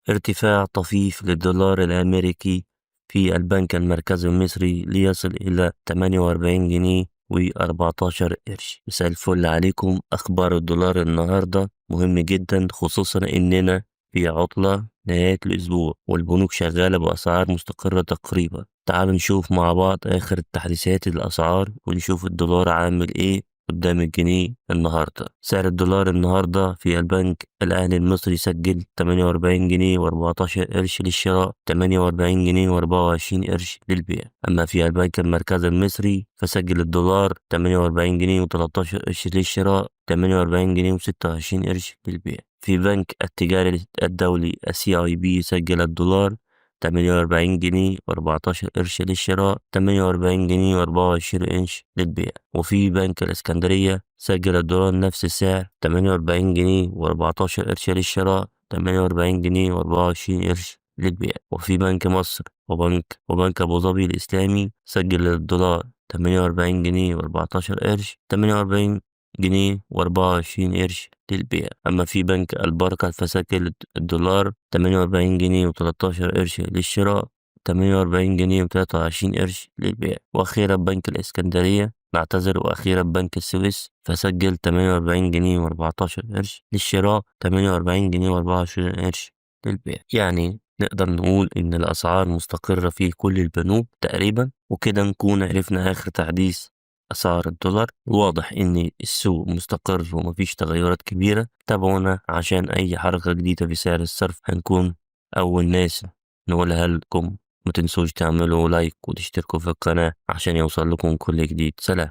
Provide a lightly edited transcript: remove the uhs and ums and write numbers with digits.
ارتفاع طفيف للدولار الأمريكي في البنك المركزي المصري ليصل إلى 48 جنيه و14 قرش. مساء الفل عليكم. أخبار الدولار النهاردة مهم جدا، خصوصا إننا في عطلة نهاية الأسبوع والبنوك شغالة بأسعار مستقرة تقريبا. تعالوا نشوف مع بعض آخر التحديثات الأسعار ونشوف الدولار عامل إيه قدام الجنيه النهاردة. سعر الدولار النهاردة في البنك الأهلي المصري سجل 48 جنيه و14 قرش للشراء، 48 جنيه و24 قرش للبيع. أما في البنك المركزي المصري فسجل الدولار 48 جنيه و13 قرش للشراء، 48 جنيه و26 قرش للبيع. في بنك التجاري الدولي CIB سجل الدولار 48 جنيه و14 قرش للشراء، 48 جنيه و24 قرش للبيع. وفي بنك الإسكندرية سجل الدولار نفس السعر 48 جنيه و14 قرش للشراء، 48 جنيه و24 قرش للبيع. وفي بنك مصر وبنك أبو ظبي الإسلامي سجل الدولار 48 جنيه و14 قرش، 48 جنيه و24 قرش للبيع. أما في بنك البركة فسجل الدولار 48 جنيه و13 قرش للشراء، 48 جنيه و23 قرش للبيع. وأخيرا بنك الإسكندرية وأخيرا بنك السويس فسجل 48 جنيه و14 قرش للشراء، 48 جنيه و24 قرش للبيع. يعني نقدر نقول إن الأسعار مستقرة في كل البنوك تقريبا. وكده نكون عرفنا آخر تحديث أسعار الدولار. واضح إن السوق مستقر ومفيش تغيرات كبيرة. تابعونا عشان أي حركة جديدة في سعر الصرف هنكون أول ناس نقولها لكم. ما تنسوش تعملوا لايك وتشتركوا في القناة عشان يوصل لكم كل جديد. سلام.